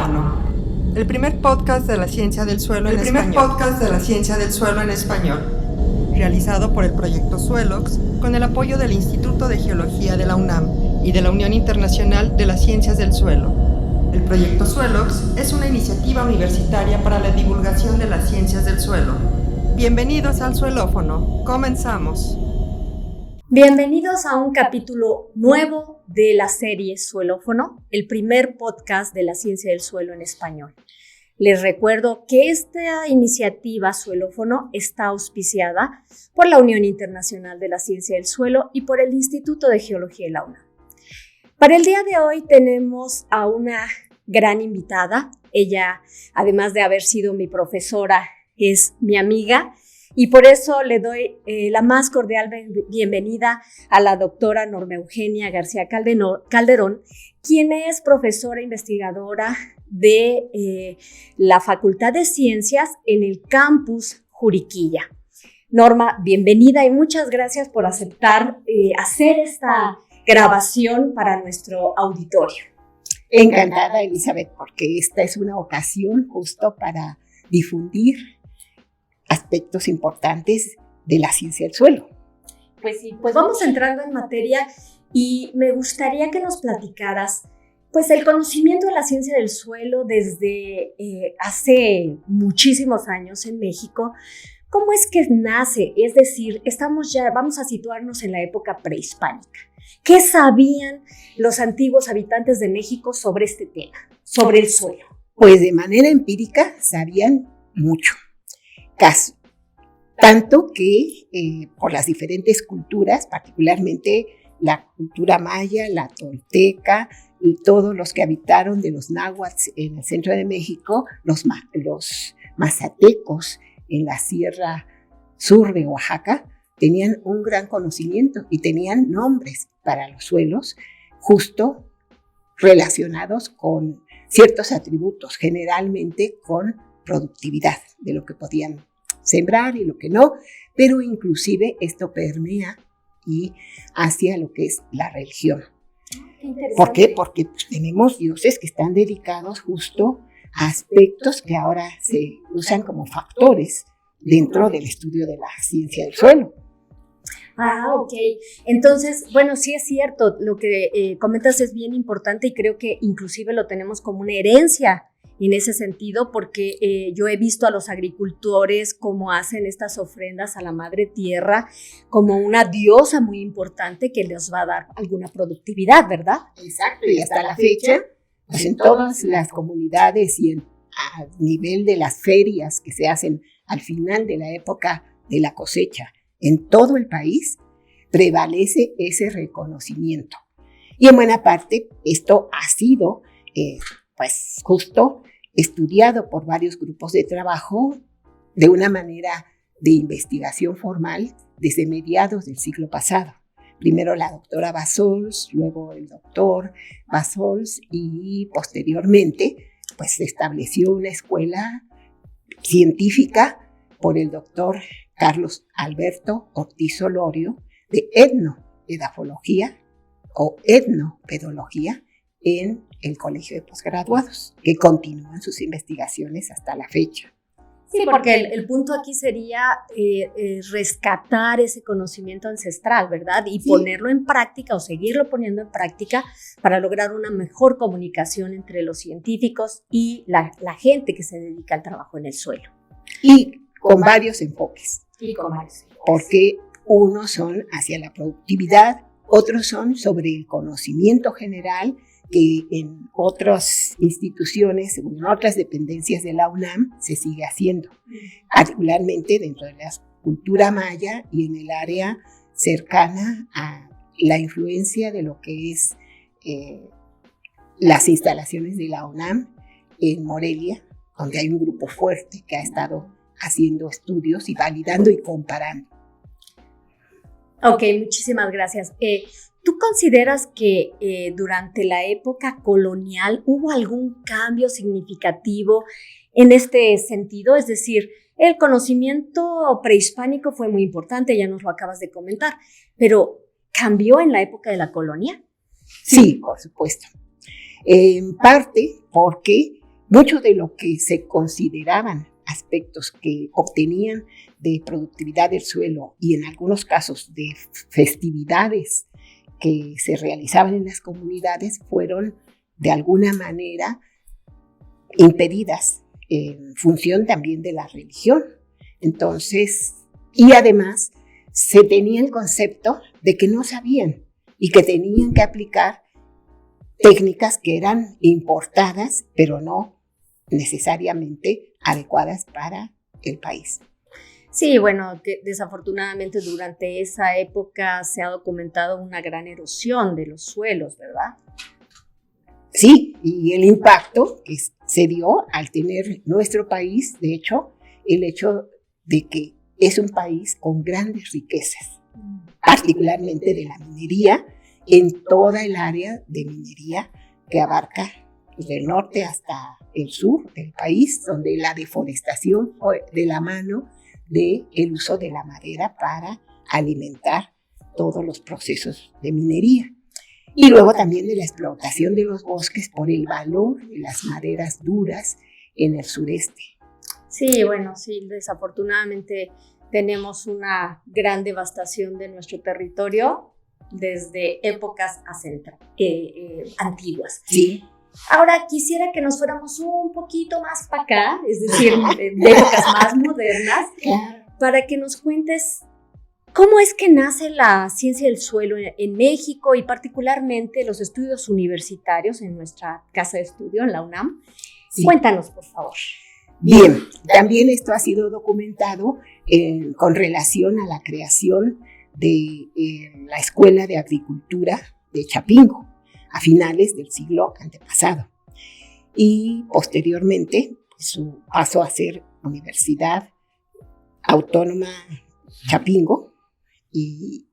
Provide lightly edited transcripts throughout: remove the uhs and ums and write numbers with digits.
Suelófono, el primer podcast de la ciencia del suelo en español, realizado por el proyecto Suelox con el apoyo del Instituto de Geología de la UNAM y de la Unión Internacional de las Ciencias del Suelo. El proyecto Suelox es una iniciativa universitaria para la divulgación de las ciencias del suelo. Bienvenidos al Suelófono. Comenzamos. Bienvenidos a un capítulo nuevo de la serie Suelófono, el primer podcast de la ciencia del suelo en español. Les recuerdo que esta iniciativa Suelófono está auspiciada por la Unión Internacional de la Ciencia del Suelo y por el Instituto de Geología de la UNAM. Para el día de hoy tenemos a una gran invitada. Ella, además de haber sido mi profesora, es mi amiga. Y por eso le doy la más cordial bienvenida a la doctora Norma Eugenia García Calderón, quien es profesora investigadora de la Facultad de Ciencias en el campus Juriquilla. Norma, bienvenida y muchas gracias por aceptar hacer esta grabación para nuestro auditorio. Encantada, Elizabeth, porque esta es una ocasión justo para difundir aspectos importantes de la ciencia del suelo. Pues sí, pues vamos entrando en materia y me gustaría que nos platicaras pues el conocimiento de la ciencia del suelo desde hace muchísimos años en México. ¿Cómo es que nace? Es decir, vamos a situarnos en la época prehispánica. ¿Qué sabían los antiguos habitantes de México sobre este tema, sobre el suelo? Pues de manera empírica sabían mucho. Caso. Tanto que por las diferentes culturas, particularmente la cultura maya, la tolteca y todos los que habitaron de los náhuatl en el centro de México, los mazatecos en la sierra sur de Oaxaca, tenían un gran conocimiento y tenían nombres para los suelos justo relacionados con ciertos atributos, generalmente con productividad de lo que podían sembrar y lo que no, pero inclusive esto permea y hacia lo que es la religión. ¿Por qué? Porque pues, tenemos dioses que están dedicados justo a aspectos que ahora se usan como factores dentro del estudio de la ciencia del suelo. Ok. Entonces, bueno, sí es cierto, lo que comentas es bien importante y creo que inclusive lo tenemos como una herencia en ese sentido, porque yo he visto a los agricultores cómo hacen estas ofrendas a la madre tierra como una diosa muy importante que les va a dar alguna productividad, ¿verdad? Exacto, y hasta la fecha, pues en todas las comunidades y a nivel de las ferias que se hacen al final de la época de la cosecha, en todo el país prevalece ese reconocimiento. Y en buena parte esto ha sido pues justo estudiado por varios grupos de trabajo de una manera de investigación formal desde mediados del siglo pasado. Primero la doctora Bassols, luego el doctor Bassols y posteriormente pues se estableció una escuela científica por el doctor Carlos Alberto Ortiz Solorio de etnoedafología o etnopedología en el Colegio de Postgraduados, que continúan sus investigaciones hasta la fecha. Sí, porque el punto aquí sería rescatar ese conocimiento ancestral, ¿verdad? Y sí, ponerlo en práctica o seguirlo poniendo en práctica para lograr una mejor comunicación entre los científicos y la gente que se dedica al trabajo en el suelo. Y con varios enfoques. Porque unos son hacia la productividad, otros son sobre el conocimiento general, que en otras instituciones, en otras dependencias de la UNAM, se sigue haciendo, particularmente dentro de la cultura maya y en el área cercana a la influencia de lo que es las instalaciones de la UNAM en Morelia, donde hay un grupo fuerte que ha estado haciendo estudios y validando y comparando. Ok, muchísimas gracias. ¿Tú consideras que durante la época colonial hubo algún cambio significativo en este sentido? Es decir, el conocimiento prehispánico fue muy importante, ya nos lo acabas de comentar, pero ¿cambió en la época de la colonia? Sí, por supuesto. En parte porque mucho de lo que se consideraban aspectos que obtenían de productividad del suelo y en algunos casos de festividades que se realizaban en las comunidades fueron de alguna manera impedidas en función también de la religión. Entonces, y además se tenía el concepto de que no sabían y que tenían que aplicar técnicas que eran importadas, pero no necesariamente adecuadas para el país. Sí, bueno, que desafortunadamente durante esa época se ha documentado una gran erosión de los suelos, ¿verdad? Sí, y el impacto que se dio al tener nuestro país, de hecho, el hecho de que es un país con grandes riquezas, particularmente de la minería, en toda el área de minería que abarca desde el norte hasta el sur del país, donde la deforestación fue de la mano del uso de la madera para alimentar todos los procesos de minería. Y luego también de la explotación de los bosques por el valor de las maderas duras en el sureste. Sí, bueno, sí, desafortunadamente tenemos una gran devastación de nuestro territorio desde épocas antiguas. Sí. Ahora quisiera que nos fuéramos un poquito más para acá, es decir, de épocas más modernas, para que nos cuentes cómo es que nace la ciencia del suelo en México y particularmente los estudios universitarios en nuestra casa de estudio, en la UNAM. Sí. Cuéntanos, por favor. Bien, también esto ha sido documentado con relación a la creación de la Escuela de Agricultura de Chapingo a finales del siglo antepasado. Y posteriormente, su paso a ser Universidad Autónoma Chapingo, y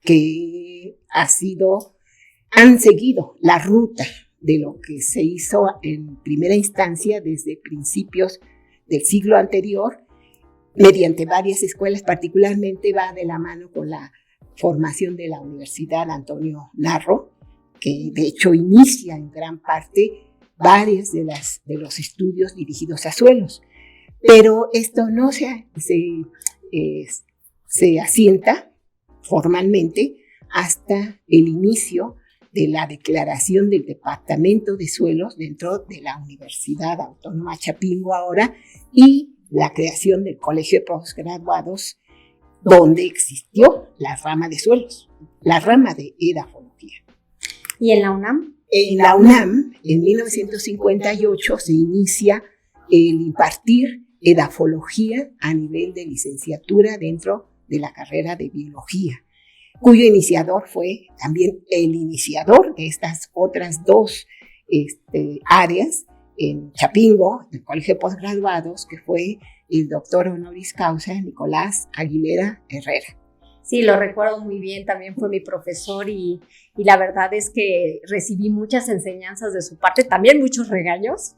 que han seguido la ruta de lo que se hizo en primera instancia desde principios del siglo anterior, mediante varias escuelas, particularmente va de la mano con la formación de la Universidad Antonio Narro, que de hecho inicia en gran parte varios de los estudios dirigidos a suelos. Pero esto no se asienta formalmente hasta el inicio de la declaración del Departamento de Suelos dentro de la Universidad Autónoma Chapingo ahora y la creación del Colegio de Postgraduados, donde existió la rama de suelos, la rama de edafología. ¿Y en la UNAM? En la UNAM, en 1958, se inicia el impartir edafología a nivel de licenciatura dentro de la carrera de biología, cuyo iniciador fue también el iniciador de estas otras dos áreas en Chapingo, el Colegio de Postgraduados, que fue el doctor honoris causa Nicolás Aguilera Herrera. Sí, lo recuerdo muy bien, también fue mi profesor y la verdad es que recibí muchas enseñanzas de su parte, también muchos regaños.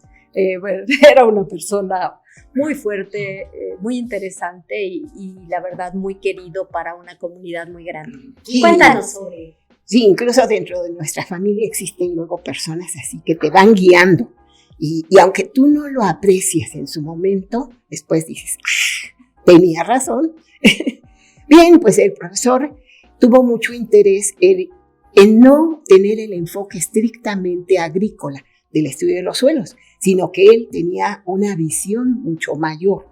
Bueno, era una persona muy fuerte, muy interesante y la verdad muy querido para una comunidad muy grande. Sí, cuéntanos sobre... Sí, incluso dentro de nuestra familia existen luego personas así que te van guiando y aunque tú no lo aprecias en su momento, después dices, tenía razón. Bien, pues el profesor tuvo mucho interés en no tener el enfoque estrictamente agrícola del estudio de los suelos, sino que él tenía una visión mucho mayor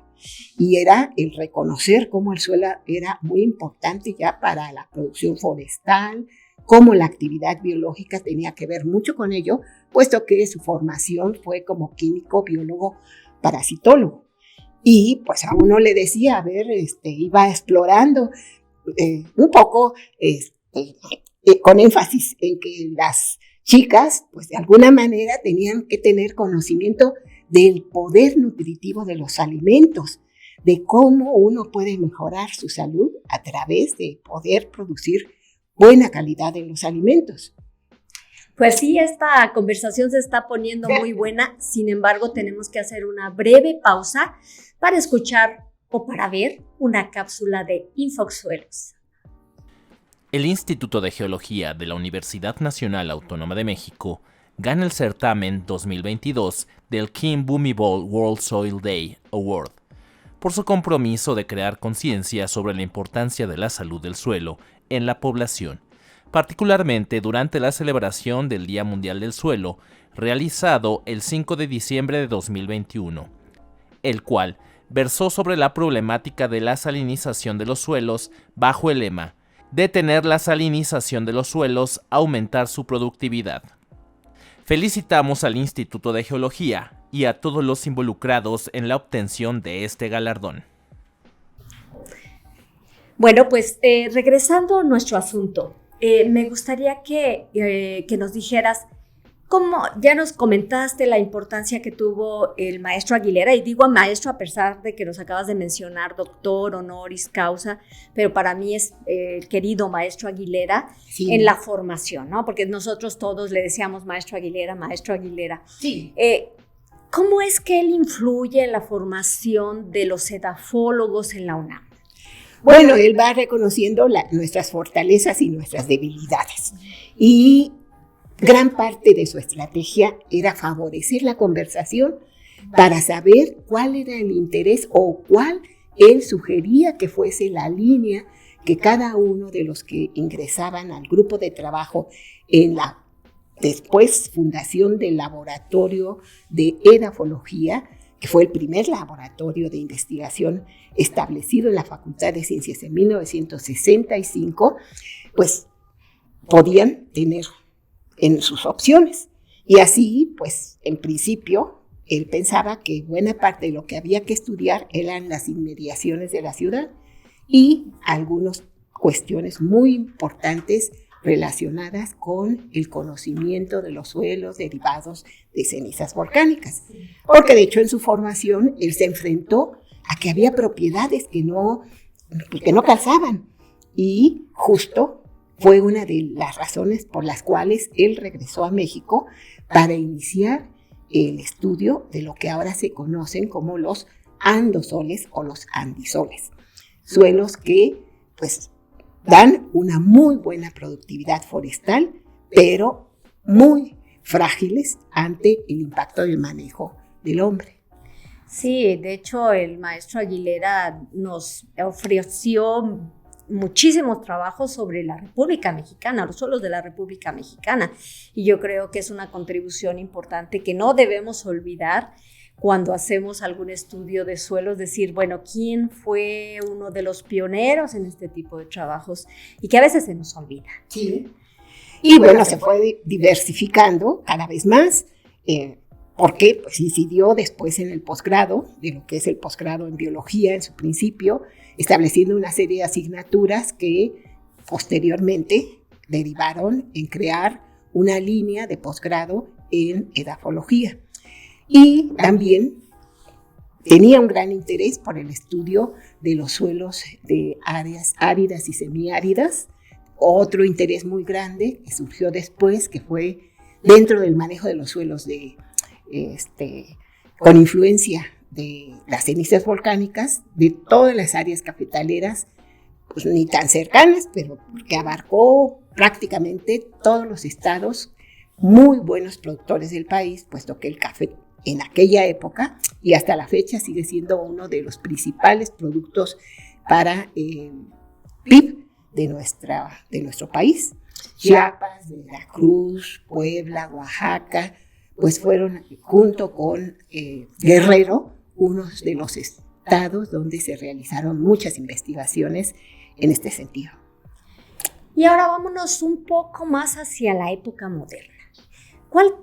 y era el reconocer cómo el suelo era muy importante ya para la producción forestal, cómo la actividad biológica tenía que ver mucho con ello, puesto que su formación fue como químico, biólogo, parasitólogo. Y pues a uno le decía, iba explorando un poco con énfasis en que las chicas, pues de alguna manera tenían que tener conocimiento del poder nutritivo de los alimentos, de cómo uno puede mejorar su salud a través de poder producir buena calidad en los alimentos. Pues sí, esta conversación se está poniendo muy buena, sin embargo tenemos que hacer una breve pausa para escuchar o para ver una cápsula de Infosuelos. El Instituto de Geología de la Universidad Nacional Autónoma de México gana el certamen 2022 del King Bhumibol World Soil Day Award por su compromiso de crear conciencia sobre la importancia de la salud del suelo en la población, particularmente durante la celebración del Día Mundial del Suelo, realizado el 5 de diciembre de 2021, el cual versó sobre la problemática de la salinización de los suelos bajo el lema "Detener la salinización de los suelos, aumentar su productividad". Felicitamos al Instituto de Geología y a todos los involucrados en la obtención de este galardón. Bueno, pues regresando a nuestro asunto, me gustaría que nos dijeras cómo ya nos comentaste la importancia que tuvo el maestro Aguilera, y digo maestro a pesar de que nos acabas de mencionar doctor honoris causa, pero para mí es el querido maestro Aguilera sí. En la formación, ¿no? Porque nosotros todos le decíamos maestro Aguilera, maestro Aguilera. Sí. ¿Cómo es que él influye en la formación de los edafólogos en la UNAM? Bueno, él va reconociendo nuestras fortalezas y nuestras debilidades. Y gran parte de su estrategia era favorecer la conversación para saber cuál era el interés o cuál él sugería que fuese la línea que cada uno de los que ingresaban al grupo de trabajo en la después fundación del laboratorio de edafología, que fue el primer laboratorio de investigación establecido en la Facultad de Ciencias en 1965, pues podían tener en sus opciones. Y así, pues, en principio, él pensaba que buena parte de lo que había que estudiar eran las inmediaciones de la ciudad y algunas cuestiones muy importantes relacionadas con el conocimiento de los suelos derivados de cenizas volcánicas. Porque de hecho en su formación él se enfrentó a que había propiedades que no calzaban y justo fue una de las razones por las cuales él regresó a México para iniciar el estudio de lo que ahora se conocen como los andosoles o los andisoles, suelos que pues dan una muy buena productividad forestal, pero muy frágiles ante el impacto del manejo del hombre. Sí, de hecho el maestro Aguilera nos ofreció muchísimos trabajos sobre la República Mexicana, los suelos de la República Mexicana, y yo creo que es una contribución importante que no debemos olvidar cuando hacemos algún estudio de suelos, decir, bueno, ¿quién fue uno de los pioneros en este tipo de trabajos? Y que a veces se nos olvida. Sí. Y bueno, se fue diversificando cada vez más, porque pues incidió después en el posgrado, de lo que es el posgrado en biología en su principio, estableciendo una serie de asignaturas que posteriormente derivaron en crear una línea de posgrado en edafología. Y también tenía un gran interés por el estudio de los suelos de áreas áridas y semiáridas. Otro interés muy grande que surgió después, que fue dentro del manejo de los suelos con influencia de las cenizas volcánicas, de todas las áreas cafetaleras, pues ni tan cercanas, pero que abarcó prácticamente todos los estados muy buenos productores del país, puesto que el café en aquella época y hasta la fecha sigue siendo uno de los principales productos para PIB de nuestro país. Chiapas, Veracruz, Puebla, Oaxaca, pues fueron junto con Guerrero unos de los estados donde se realizaron muchas investigaciones en este sentido. Y ahora vámonos un poco más hacia la época moderna. ¿Cuál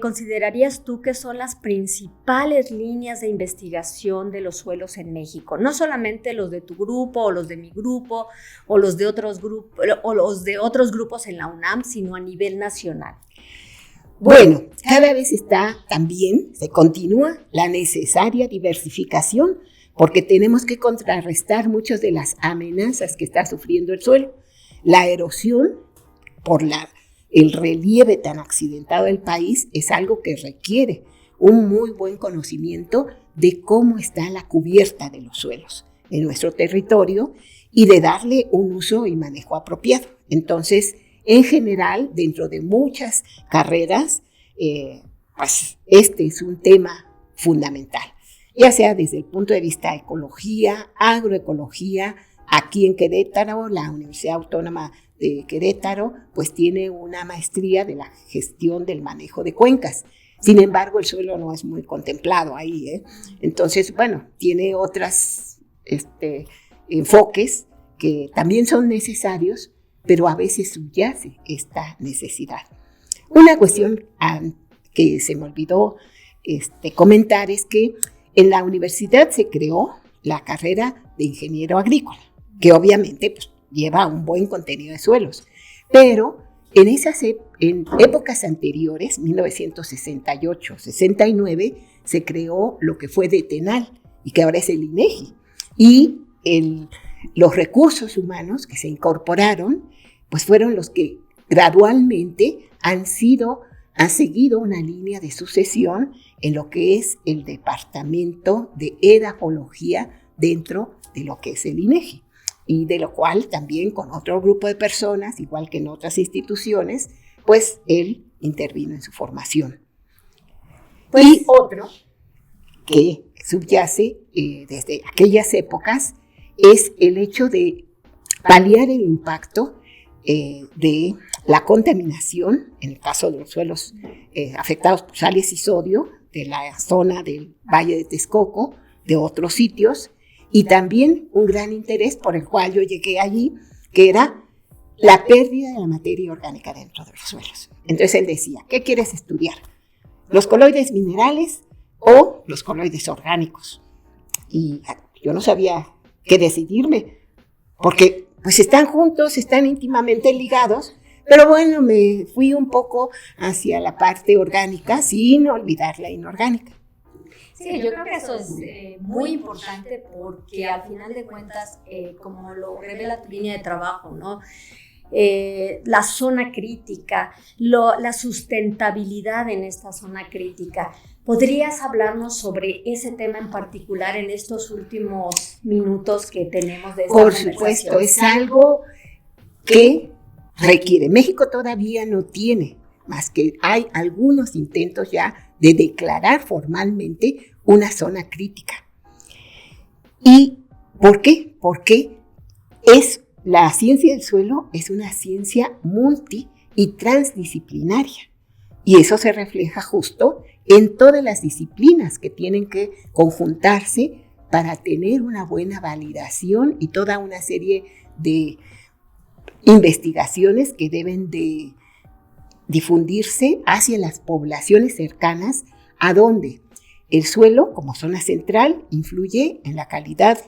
considerarías tú que son las principales líneas de investigación de los suelos en México? No solamente los de tu grupo o los de mi grupo o los de otros grupos en la UNAM, sino a nivel nacional. Bueno, cada vez se continúa la necesaria diversificación porque tenemos que contrarrestar muchas de las amenazas que está sufriendo el suelo. La erosión por el relieve tan accidentado del país es algo que requiere un muy buen conocimiento de cómo está la cubierta de los suelos en nuestro territorio y de darle un uso y manejo apropiado. Entonces, en general, dentro de muchas carreras, pues este es un tema fundamental, ya sea desde el punto de vista de ecología, agroecología. Aquí en Querétaro, la Universidad Autónoma de Querétaro, pues tiene una maestría de la gestión del manejo de cuencas. Sin embargo, el suelo no es muy contemplado ahí, ¿eh? Entonces, bueno, tiene otros enfoques que también son necesarios, pero a veces subyace esta necesidad. Una cuestión que se me olvidó comentar es que en la universidad se creó la carrera de ingeniero agrícola, que obviamente pues, lleva un buen contenido de suelos, pero en épocas anteriores, 1968, 69, se creó lo que fue Detenal y que ahora es el INEGI. Y los recursos humanos que se incorporaron, pues fueron los que gradualmente han seguido una línea de sucesión en lo que es el departamento de edafología dentro de lo que es el INEGI. Y de lo cual también con otro grupo de personas, igual que en otras instituciones, pues él intervino en su formación. Pues, y otro que subyace desde aquellas épocas es el hecho de paliar el impacto de la contaminación, en el caso de los suelos afectados por sales y sodio, de la zona del Valle de Texcoco, de otros sitios, y también un gran interés por el cual yo llegué allí, que era la pérdida de la materia orgánica dentro de los suelos. Entonces él decía, ¿qué quieres estudiar? ¿Los coloides minerales o los coloides orgánicos? Y yo no sabía qué decidirme, porque pues están juntos, están íntimamente ligados, pero bueno, me fui un poco hacia la parte orgánica sin olvidar la inorgánica. Sí, yo creo que eso es muy importante porque al final de cuentas, como lo revela tu línea de trabajo, ¿no? La zona crítica, la sustentabilidad en esta zona crítica. ¿Podrías hablarnos sobre ese tema en particular en estos últimos minutos que tenemos de esta conversación? Por supuesto, es algo que requiere. México todavía no tiene, más que hay algunos intentos ya de declarar formalmente una zona crítica. ¿Y por qué? Porque la ciencia del suelo es una ciencia multi y transdisciplinaria. Y eso se refleja justo en todas las disciplinas que tienen que conjuntarse para tener una buena validación y toda una serie de investigaciones que deben de difundirse hacia las poblaciones cercanas, a donde el suelo, como zona central, influye en la calidad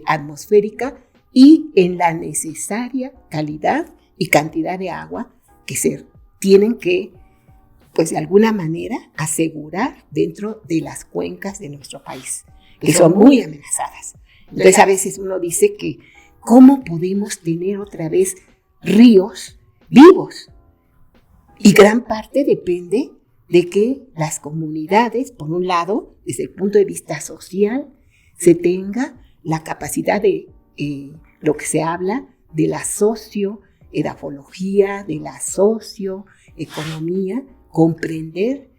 atmosférica y en la necesaria calidad y cantidad de agua que se tienen que, pues de alguna manera, asegurar dentro de las cuencas de nuestro país, que son muy amenazadas. Entonces a veces uno dice que ¿cómo podemos tener otra vez ríos vivos? Y gran parte depende de que las comunidades, por un lado, desde el punto de vista social, se tenga la capacidad de lo que se habla de la socioedafología, de la socioeconomía, comprender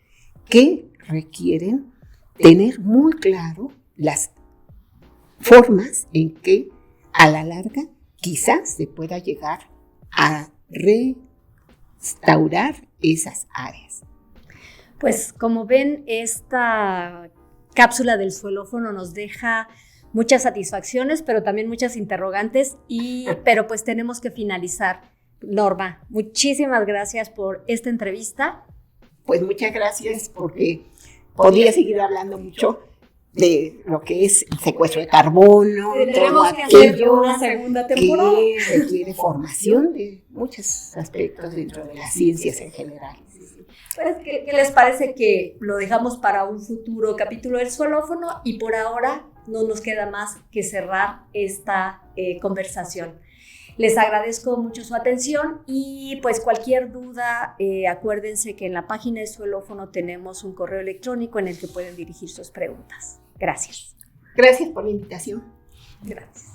que requieren tener muy claro las formas en que a la larga quizás se pueda llegar a restaurar esas áreas. Pues como ven, esta cápsula del suelófono nos deja muchas satisfacciones, pero también muchas interrogantes, pero pues tenemos que finalizar. Norma, muchísimas gracias por esta entrevista. Pues muchas gracias, porque podría seguir hablando mucho de lo que es el secuestro de carbono, tenemos que hacer una segunda temporada que requiere formación de muchos aspectos dentro de las ciencias en general. Pues, ¿qué les parece que lo dejamos para un futuro capítulo del suelófono? Y por ahora no nos queda más que cerrar esta conversación. Les agradezco mucho su atención y pues cualquier duda, acuérdense que en la página de Suelófono tenemos un correo electrónico en el que pueden dirigir sus preguntas. Gracias. Gracias por la invitación. Gracias.